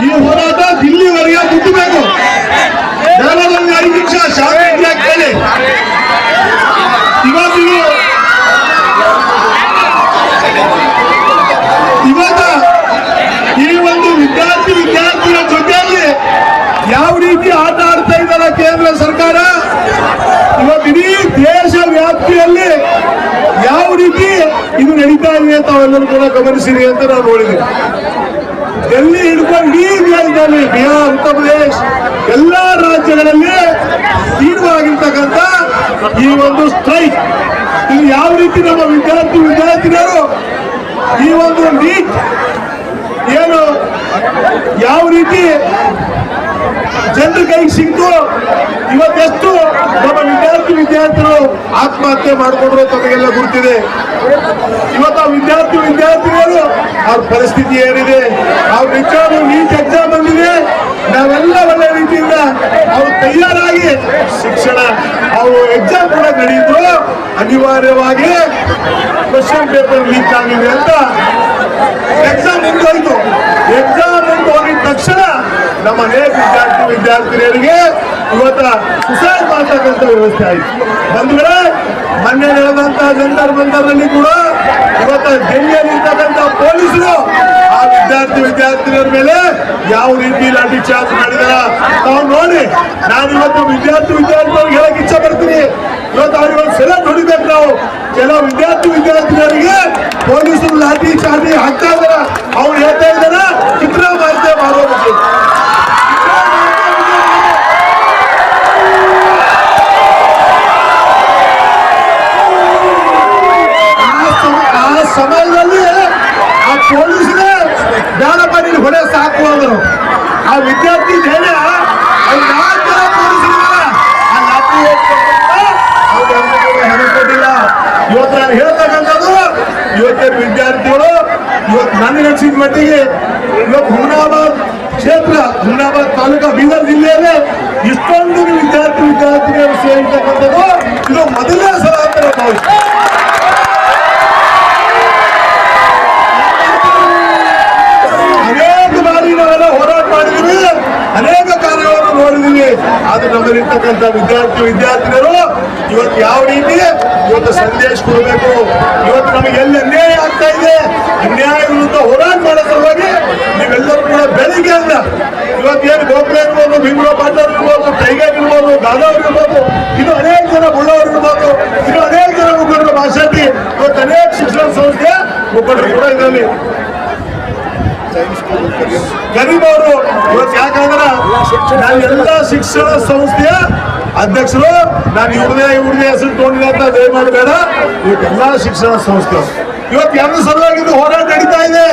ಈ ಹೋರಾಟ ದಿಲ್ಲಿವರೆಗೆ ಮುಟ್ಟಬೇಕು. ಕೇವಲ 5 ನಿಮಿಷ ಶಾಂತಿ ಕೇಳಿ. ಇವತ್ತ ಈ ಒಂದು ವಿದ್ಯಾರ್ಥಿಗಳ ಜೊತೆಯಲ್ಲಿ ಯಾವ ರೀತಿ ಆಟ ಆಡ್ತಾ ಇದ್ದಾರೆ ಕೇಂದ್ರ ಸರ್ಕಾರ, ಇವತ್ತು ಇಡೀ ದೇಶ ವ್ಯಾಪ್ತಿಯಲ್ಲಿ ಯಾವ ರೀತಿ ಇದು ನಡೀತಾ ಇದೆ ತಾವೆಲ್ಲರೂ ಕೂಡ ಗಮನಿಸಿರಿ ಅಂತ ನಾವು ನೋಡಿದ್ದೀವಿ. ಡೆಲ್ಲಿ ಹಿಡ್ಕೊಂಡು ಇಡೀ ದೇಶದಲ್ಲಿ ಬಿಹಾರ್, ಉತ್ತರ ಪ್ರದೇಶ್ ಎಲ್ಲಾ ರಾಜ್ಯಗಳಲ್ಲಿ ತೀವ್ರವಾಗಿರ್ತಕ್ಕಂಥ ಈ ಒಂದು ಸ್ಟ್ರೈಕ್ ಇದು ಯಾವ ರೀತಿ ನಮ್ಮ ವಿದ್ಯಾರ್ಥಿನಿಯರು ಈ ಒಂದು ನೀಟ್ ಏನು ಯಾವ ರೀತಿ ಜನರ ಕೈಗೆ ಸಿಕ್ತು, ಇವತ್ತೆಷ್ಟು ನಮ್ಮ ವಿದ್ಯಾರ್ಥಿಗಳು ಆತ್ಮಹತ್ಯೆ ಮಾಡಿಕೊಂಡ್ರು ತಮಗೆಲ್ಲ ಗುರುತಿದೆ. ಇವತ್ತು ಆ ವಿದ್ಯಾರ್ಥಿನಿಯರು ಅವ್ರ ಪರಿಸ್ಥಿತಿ ಏನಿದೆ, ಅವ್ರ ನಿಜವಾದ ನೀಟ್ ಎಕ್ಸಾಮ್ ಬಂದಿದೆ, ನಾವೆಲ್ಲ ಒಳ್ಳೆ ರೀತಿಯಿಂದ ಅವ್ರು ತಯಾರಾಗಿ ಶಿಕ್ಷಣ ಅವರು ಎಕ್ಸಾಮ್ ಕೂಡ ನಡೆಯಿದ್ರು, ಅನಿವಾರ್ಯವಾಗಿ ಕ್ವಶನ್ ಪೇಪರ್ ಲೀಕ್ ಆಗಿದೆ ಅಂತ ಎಕ್ಸಾಮ್ ಮುಂದೋಯ್ತು. ಎಕ್ಸಾಮ್ ಮುಂದೆ ಹೋಗಿದ ತಕ್ಷಣ ನಮ್ಮ ಅನೇಕ ವಿದ್ಯಾರ್ಥಿನಿಯರಿಗೆ ಇವತ್ತ ಸುಸೈಡ್ ಮಾಡ್ತಕ್ಕಂಥ ವ್ಯವಸ್ಥೆ ಆಯಿತು. ಬಂಧುಗಳೇ, ಮೊನ್ನೆ ನಡೆದಂತಹ ಜಂತರ್ ಮಂತರ್ನಲ್ಲಿ ಕೂಡ ಇವತ್ತ ಡೆಲ್ಲಿಯಲ್ಲಿ ಇರ್ತಕ್ಕಂಥ ಪೊಲೀಸರು ಆ ವಿದ್ಯಾರ್ಥಿನಿಯರ ಮೇಲೆ ಯಾವ ರೀತಿ ಲಾಠಿ ಚಾರ್ಜ್ ಮಾಡಿದಾರ ತಾವು ನೋಡಿ. ನಾನು ಇವತ್ತು ವಿದ್ಯಾರ್ಥಿಗಳಿಗೆ ಹೇಳಕ್ ಇಚ್ಛೆ ಪಡ್ತೀನಿ, ಇವತ್ತು ಅವ್ರಿಗೆ ಸೆಲೆಕ್ಟ್ ಹೊಡಿಬೇಕು ನಾವು. ಕೆಲವು ವಿದ್ಯಾರ್ಥಿನಿಯರಿಗೆ ಪೊಲೀಸರು ಲಾಠಿ ಚಾರ್ಜ್ ಹಾಕ್ತಾ ಇದಾರ, ಅವ್ರು ಹೇಳ್ತಾ ಇದಾರ ಚಿತ್ರ ಮಾಹಿತಿ ಮಾಡೋದಕ್ಕೆ. ಆ ಸಮಯದಲ್ಲಿ ಆ ಪೊಲೀಸರೇ ಬೇಡಪ್ಪ ನೀನು ಹೊಡೆ ಸಾಕು ಅಂದರು. ಆ ವಿದ್ಯಾರ್ಥಿ ಧೈರ್ಯ ಅವ್ರು 4 ಜನ ಪೊಲೀಸರಿದ್ದಾರೆ, ಆ ಲಾಠಿ ಹೆಣಕೊಟ್ಟಿಲ್ಲ. ಇವತ್ತು ನಾನು ಹೇಳ್ತಕ್ಕಂಥದ್ದು, ಇವತ್ತೇನು ವಿದ್ಯಾರ್ಥಿಗಳು ಇವತ್ತು ನನಗೆ ಅನಿಸಿದ ಮಟ್ಟಿಗೆ ಇವತ್ತು ಹುಮನಾಬಾದ್ ಕ್ಷೇತ್ರ, ಹುಮನಾಬಾದ್ ತಾಲೂಕಾ, ಬೀದರ್ ಜಿಲ್ಲೆಯಲ್ಲೇ ಇಷ್ಟೊಂದು ವಿದ್ಯಾರ್ಥಿನಿಯರು ಸೇರಿರ್ತಕ್ಕಂಥದ್ದು ಇದು ಮೊದಲನೇ ಸಲ ಅಂತ ಭಾವಿಸ್ತಾರೆ. ಅನೇಕ ಬಾರಿ ನಾವೆಲ್ಲ ಹೋರಾಟ ಮಾಡಿದೀವಿ, ಅನೇಕ ಕಾರ್ಯಗಳನ್ನು ನೋಡಿದೀವಿ. ಆದ್ರೆ ನಮ್ಮಲ್ಲಿರ್ತಕ್ಕಂಥ ವಿದ್ಯಾರ್ಥಿನಿಯರು ಇವತ್ತು ಯಾವ ರೀತಿ ಇವತ್ತು ಸಂದೇಶ ಕೊಡಬೇಕು, ಇವತ್ತು ನಮಗೆ ಎಲ್ಲಿ ಅನ್ಯಾಯ ಆಗ್ತಾ ಇದೆ, ಅನ್ಯಾಯ ವಿರುದ್ಧ ಹೋರಾಟ ಮಾಡೋ ಸಲುವಾಗಿ ನೀವೆಲ್ಲರೂ ಕೂಡ ಬೆಳಿಗ್ಗೆ ಅಂದ ಇವತ್ತೇನು ಗೋಖಲೆ ಇರ್ಬೋದು, ಭೀಮರಾವ್ ಪಾಟೀಲ್ ಇರ್ಬೋದು, ಟೈಗರ್ ಇರ್ಬೋದು, ಗಾದವ್ ಇರ್ಬೋದು, ಇದು ಅನೇಕ ಜನ ಬುಳ್ಳವರು ಇರ್ಬೋದು, ಇದು ಅನೇಕ ಜನ ಮುಖಂಡರು ಭಾಷಾಟಿ, ಇವತ್ತು ಅನೇಕ ಶಿಕ್ಷಣ ಸಂಸ್ಥೆ ಮುಖಂಡರು ಕೂಡ ಇದರಲ್ಲಿ ಗರೀಬ್ ಅವರು ಇವತ್ತು. ಯಾಕಂದ್ರೆ ನಾನು ಎಲ್ಲ ಶಿಕ್ಷಣ ಸಂಸ್ಥೆಯ ಅಧ್ಯಕ್ಷರು, ನಾನು ಇವ್ರದೇ ಹೆಸರು ತಗೊಂಡಿಲ್ಲ ಅಂತ ದಯಮಾಡಿ ಬೇಡ. ಇವತ್ತೆಲ್ಲ ಶಿಕ್ಷಣ ಸಂಸ್ಥೆ ಇವತ್ತು ಎರಡು ಸಲುವಾಗಿ ಹೋರಾಟ ನಡೀತಾ ಇದೆ.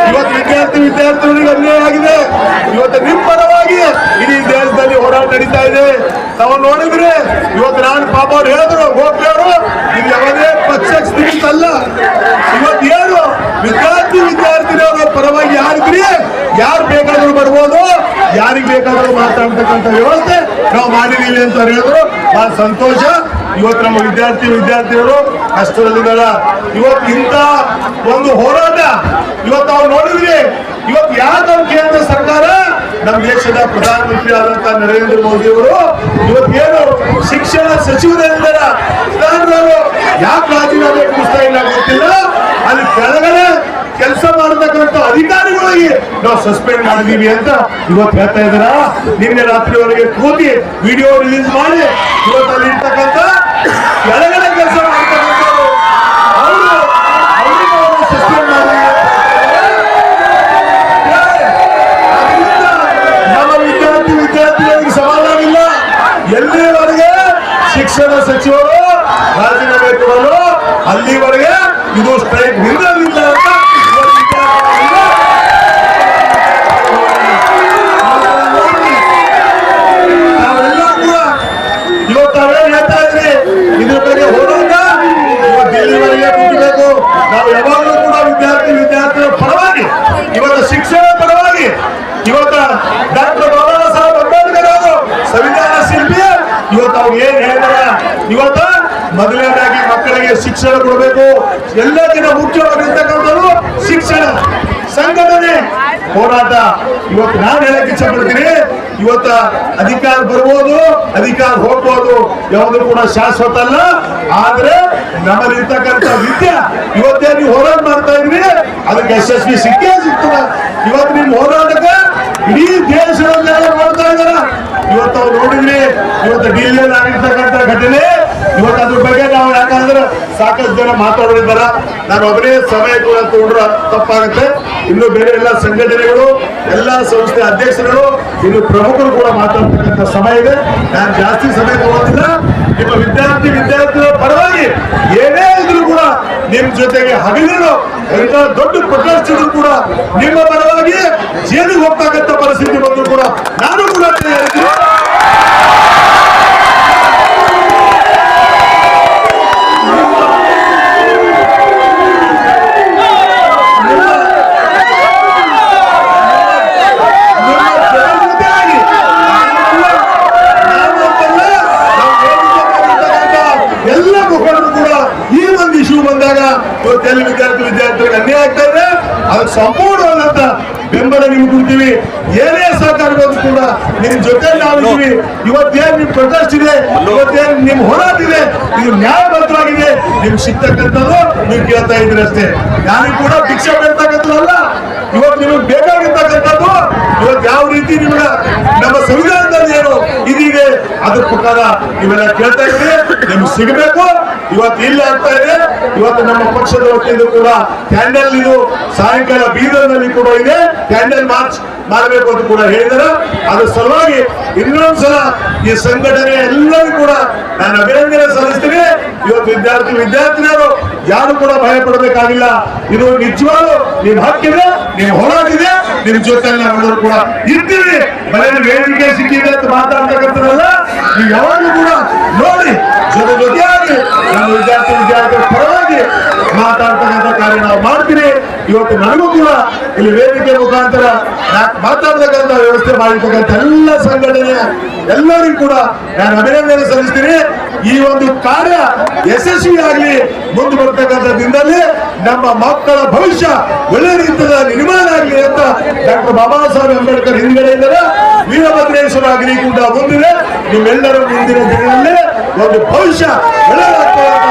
ಇವತ್ತು ವಿದ್ಯಾರ್ಥಿಗಳಿಗೆ ಅನ್ಯಾಯ ಆಗಿದೆ. ಇವತ್ತು ನಿಮ್ಮ ಪರವಾಗಿ ಇಡೀ ದೇಶದಲ್ಲಿ ಹೋರಾಟ ನಡೀತಾ ಇದೆ. ನಾವು ನೋಡಿದ್ರೆ ಇವತ್ತು ನಾನು ಪಾಪ ಅವ್ರು ಹೇಳಿದ್ರು, ಗೋಪಿಯವರು ಇದು ಯಾವುದೇ ಪಕ್ಷಕ್ಕೆ ಸ್ಥಿತಿಲ್ಲ. ಇವತ್ತು ಏನು ವಿದ್ಯಾರ್ಥಿನಿಯರ ಪರವಾಗಿ ಯಾರಿದ್ರಿ, ಯಾರು ಬೇಕಾದ್ರೂ ಬರ್ಬೋದು, ಯಾರಿಗೆ ಬೇಕಾದ್ರೂ ಮಾತಾಡ್ತಕ್ಕಂಥ ವ್ಯವಸ್ಥೆ ನಾವು ಮಾಡಿದೀವಿ ಅಂತ ಹೇಳಿದ್ರು. ಬಹಳ ಸಂತೋಷ. ಇವತ್ತು ನಮ್ಮ ವಿದ್ಯಾರ್ಥಿನಿಯರು ಕಷ್ಟದಲ್ಲಿದ್ದಾರ. ಇವತ್ತು ಇಂಥ ಒಂದು ಹೋರಾಟ ಇವತ್ತು ನಾವು ನೋಡಿದ್ವಿ. ಇವತ್ತು ಯಾರು ಕೇಂದ್ರ ಸರ್ಕಾರ, ನಮ್ಮ ದೇಶದ ಪ್ರಧಾನಮಂತ್ರಿ ಆದಂತಹ ನರೇಂದ್ರ ಮೋದಿ ಅವರು ಇವತ್ತೇನು ಶಿಕ್ಷಣ ಸಚಿವರಿದ್ದಾರೆ, ಯಾಕೆ ರಾಜೀನಾಮೆ ಕೊಡಿಸ್ತಾ ಇಲ್ಲ ಗೊತ್ತಿಲ್ಲ. ಅಲ್ಲಿ ಕೆಳಗಡೆ ಕೆಲಸ ಮಾಡತಕ್ಕಂಥ ಅಧಿಕಾರಿಗಳಿಗೆ ನಾವು ಸಸ್ಪೆಂಡ್ ಮಾಡಿದೀವಿ ಅಂತ ಇವತ್ತು ಹೇಳ್ತಾ ಇದ್ದಾರ. ನಿನ್ನೆ ರಾತ್ರಿವರೆಗೆ ಕೂತಿ ವಿಡಿಯೋ ರಿಲೀಸ್ ಮಾಡಿ ಇವತ್ತು ಅಲ್ಲಿ ಇರ್ತಕ್ಕಂಥ ಕೆಳಗಡೆ ಕೆಲಸ ಮಾಡ್ತಕ್ಕಂಥವ್ರು ಅವರಿಗೆ ಸಸ್ಪೆಂಡ್ ಮಾಡಿ. ನಮ್ಮ ವಿದ್ಯಾರ್ಥಿಗಳಿಗೆ ಸಮಾಧಾನ ಇಲ್ಲ. ಎಲ್ಲಿವರೆಗೆ ಶಿಕ್ಷಣ ಸಚಿವರು ರಾಜೀನಾಮೆ ಕೊಡಲು ಅಲ್ಲಿವರೆಗೆ ಇದು ಸ್ಟ್ರೈಕ್ ನಿಲ್ಲಲಿಲ್ಲ ಅಂತ ನಾವೆಲ್ಲ ಕೂಡ ಇವತ್ತು ನಾವೇನ್ ಹೇಳ್ತಾ ಇದ್ರಿ, ಇದ್ರ ಬಗ್ಗೆ ಹೋರಾಟ ಇವತ್ತು ಎಲ್ಲಿವರೆಗೆ ಮುಗಿಬೇಕು. ನಾವು ಯಾವಾಗಲೂ ಕೂಡ ವಿದ್ಯಾರ್ಥಿಗಳ ಪರವಾಗಿ, ಇವತ್ತು ಶಿಕ್ಷಣ ಪರವಾಗಿ, ಇವತ್ತು ಡಾಕ್ಟರ್ ಬಾಬಾ ಸಾಹೇಬ್ ಅಂಬೇಡ್ಕರ್ ಅವರು ಸಂವಿಧಾನ ಶಿಲ್ಪಿ, ಇವತ್ತು ಅವ್ರು ಏನ್ ಹೇಳ್ತಾರ, ಇವತ್ತು ಮೊದಲನೇದಾಗಿ ಮಕ್ಕಳಿಗೆ ಶಿಕ್ಷಣ ಕೊಡಬೇಕು. ಎಲ್ಲಕ್ಕಿಂತ ಮುಖ್ಯವಾಗಿರ್ತಕ್ಕಂಥದ್ದು ಶಿಕ್ಷಣ. ಸಂಘಟನೆ ಹೋರಾಟ ಇವತ್ತು ನಾನು ಹೇಳಕ್ ಇಚ್ಛೆ ಪಡ್ತೀನಿ. ಇವತ್ತ ಅಧಿಕಾರ ಬರ್ಬೋದು, ಅಧಿಕಾರ ಹೋಗ್ಬೋದು, ಯಾವುದು ಕೂಡ ಶಾಶ್ವತ ಅಲ್ಲ. ಆದ್ರೆ ನಮ್ಮಲ್ಲಿರ್ತಕ್ಕಂಥ ವಿದ್ಯೆ ಇವತ್ತೇ ನೀವು ಹೋರಾಟ ಮಾಡ್ತಾ ಇದ್ರಿ, ಅದಕ್ಕೆ ಯಶಸ್ವಿ ಸಿಕ್ಕೇ ಸಿಗ್ತದ. ಇವತ್ತು ನಿಮ್ ಹೋರಾಟಕ್ಕೆ ಇಡೀ ದೇಶದಲ್ಲೆಲ್ಲ ನೋಡ್ತಾ ಇದಾರ. ಇವತ್ತು ಅವ್ರು ನೋಡಿದ್ರಿ, ಇವತ್ತು ಡಿಲ್ಲಿಯಲ್ಲಿ ಆಗಿರ್ತಕ್ಕಂಥ ಘಟನೆ, ಇವತ್ತು ಅದ್ರ ಬಗ್ಗೆ ನಾವು ಯಾಕಂದ್ರೆ ಸಾಕಷ್ಟು ಜನ ಮಾತಾಡೋರಿದ್ದಾರ. ನಾನು ಒಬ್ಬರೇ ಸಮಯ ಕೂಡ ತಗೊಂಡ್ರೆ ತಪ್ಪಾಗುತ್ತೆ. ಇನ್ನು ಬೇರೆ ಎಲ್ಲ ಸಂಘಟನೆಗಳು, ಎಲ್ಲ ಸಂಸ್ಥೆ ಅಧ್ಯಕ್ಷರುಗಳು, ಇನ್ನು ಪ್ರಮುಖರು ಕೂಡ ಮಾತಾಡ್ತಕ್ಕಂಥ ಸಮಯ ಇದೆ. ನಾನು ಜಾಸ್ತಿ ಸಮಯ ತಗೋದಿಲ್ಲ. ನಿಮ್ಮ ವಿದ್ಯಾರ್ಥಿಗಳ ಪರವಾಗಿ ಏನೇ ಇದ್ರು ಕೂಡ ನಿಮ್ ಜೊತೆಗೆ ಹಗಲಿರೋ ಎಂತ ದೊಡ್ಡ ಪ್ರಕಾಶಿದ್ರು ಕೂಡ ನಿಮ್ಮ ಪರವಾಗಿ ಜೈಲಿಗೆ ಹೋಗ್ತಕ್ಕಂಥ ಪರಿಸ್ಥಿತಿ ಬಂದ್ರು ಕೂಡ ನಾನು ಕೂಡ ಹೇಳ್ತೀನಿ. ಎಲ್ಲ ಮುಖಂಡರು ಕೂಡ ಈ ಒಂದು ಇಶ್ಯೂ ಬಂದಾಗ ಇವತ್ತೆಲ್ಲ ವಿದ್ಯಾರ್ಥಿಗಳಿಗೆ ಅನ್ಯಾಯ ಆಗ್ತಾ ಇದೆ. ಅದಕ್ಕೆ ಸಂಪೂರ್ಣವಾದಂತ ಬೆಂಬಲ ನಿಮ್ಗೆ ಕೊಡ್ತೀವಿ. ಏನೇ ಸಹಕಾರ ಬಂದು ಕೂಡ ನಿಮ್ ಜೊತೆ ನಾವಿದ್ದೀವಿ. ಇವತ್ತೇನ್ ನಿಮ್ ಪ್ರೊಟೆಸ್ಟ್ ಇದೆ, ಇವತ್ತೇನ್ ನಿಮ್ ಹೋರಾಟ ಇದೆ, ಇದು ನ್ಯಾಯಬದ್ಧವಾಗಿದೆ. ನಿಮ್ ಸಿಗ್ತಕ್ಕಂಥದ್ದು ನೀವು ಕೇಳ್ತಾ ಇದ್ರಿ ಅಷ್ಟೇ. ಯಾರಿಗೂ ಕೂಡ ಭಿಕ್ಷೆ ಬೇಡ್ತಕ್ಕಂಥದ್ದಲ್ಲ. ಇವತ್ತು ನಿಮಗೆ ಬೇಕಾಗಿರ್ತಕ್ಕಂಥದ್ದು ಇವತ್ತು ಯಾವ ರೀತಿ ನಿಮ್ಗೆ ನಮ್ಮ ಸಂವಿಧಾನದಲ್ಲಿ ಏನು ಇದೀಗೆ ಅದ್ರ ಪ್ರಕಾರ ನೀವೆಲ್ಲ ಕೇಳ್ತಾ ಇದ್ರಿ, ನಿಮ್ಗೆ ಸಿಗಬೇಕು. ಇವತ್ತು ಇಲ್ಲ ಆಗ್ತಾ ಇದೆ. ಇವತ್ತು ನಮ್ಮ ಪಕ್ಷದ ವತಿಯಿಂದ ಕೂಡ ಕ್ಯಾಂಡಲ್ ಇದು ಸಾಯಂಕಾಲ ಬೀದರ್ನಲ್ಲಿ ಕೂಡ ಇದೆ, ಕ್ಯಾಂಡಲ್ ಮಾರ್ಚ್ ಮಾಡಬೇಕು ಅಂತ ಕೂಡ ಹೇಳಿದ್ದಾರೆ. ಅದ್ರ ಸಲುವಾಗಿ ಇನ್ನೊಂದ್ಸಲ ಈ ಸಂಘಟನೆ ಎಲ್ಲರೂ ಕೂಡ ನಾನು ಅಭಿನಂದನೆ ಸಲ್ಲಿಸ್ತೀನಿ. ಇವತ್ತು ವಿದ್ಯಾರ್ಥಿನಿಯರು ಯಾರು ಕೂಡ ಭಯ ಪಡಬೇಕಾಗಿಲ್ಲ. ಇದು ನಿಜವಾಗ್ಲೂ ನಿಮ್ ಹಕ್ಕಿದೆ, ನಿಮ್ ಹೋರಾಟ ಇದೆ, ನಿಮ್ ಜೊತೆ ನಾವೆಲ್ಲರೂ ಕೂಡ ಇರ್ತೀವಿ. ಬರೀ ವೇದಿಕೆ ಸಿಕ್ಕಿದೆ ಅಂತ ಮಾತಾಡ್ತಕ್ಕಂಥದ್ದಲ್ಲ. ನೀವು ಯಾವಾಗಲೂ ಕೂಡ ನೋಡಿ ಜೊತೆಯಾಗಿ ನಮ್ಮ ವಿದ್ಯಾರ್ಥಿಗಳ ಪರವಾಗಿ ಮಾತಾಡ್ತಕ್ಕಂಥ ಕಾರ್ಯ ನಾವು ಮಾಡ್ತೀವಿ. ಇವತ್ತು ನನಗೂ ಕೂಡ ಇಲ್ಲಿ ವೇದಿಕೆ ಮುಖಾಂತರ ಮಾತಾಡ್ತಕ್ಕಂಥ ವ್ಯವಸ್ಥೆ ಮಾಡಿರ್ತಕ್ಕಂಥ ಎಲ್ಲ ಸಂಘಟನೆ ಎಲ್ಲರಿಗೂ ಕೂಡ ನಾನು ಅಭಿನಂದನೆ ಸಲ್ಲಿಸ್ತೀನಿ. ಈ ಒಂದು ಕಾರ್ಯ ಯಶಸ್ವಿಯಾಗಲಿ, ಮುಂದೆ ಬರ್ತಕ್ಕಂಥ ದಿನದಲ್ಲಿ ನಮ್ಮ ಮಕ್ಕಳ ಭವಿಷ್ಯ ಒಳ್ಳೆ ರೀತಿಯ ನಿರ್ಮಾಣ ಆಗಲಿ ಅಂತ ಡಾಕ್ಟರ್ ಬಾಬಾ ಸಾಹೇಬ್ ಅಂಬೇಡ್ಕರ್ ಹಿಂದ್ಗಡೆ ಇದ್ದಾರೆ. ವೀರಭದ್ರೇಶ್ವರ ಅಗ್ನಿಕುಂಡ ಮುಂದಿದೆ. ನಿಮ್ಮೆಲ್ಲರ ಮುಂದಿನ ದಿನಗಳಲ್ಲಿ ಒಂದು ಭವಿಷ್ಯ ಒಳ್ಳೆಯದಾಗ್ತದೆ.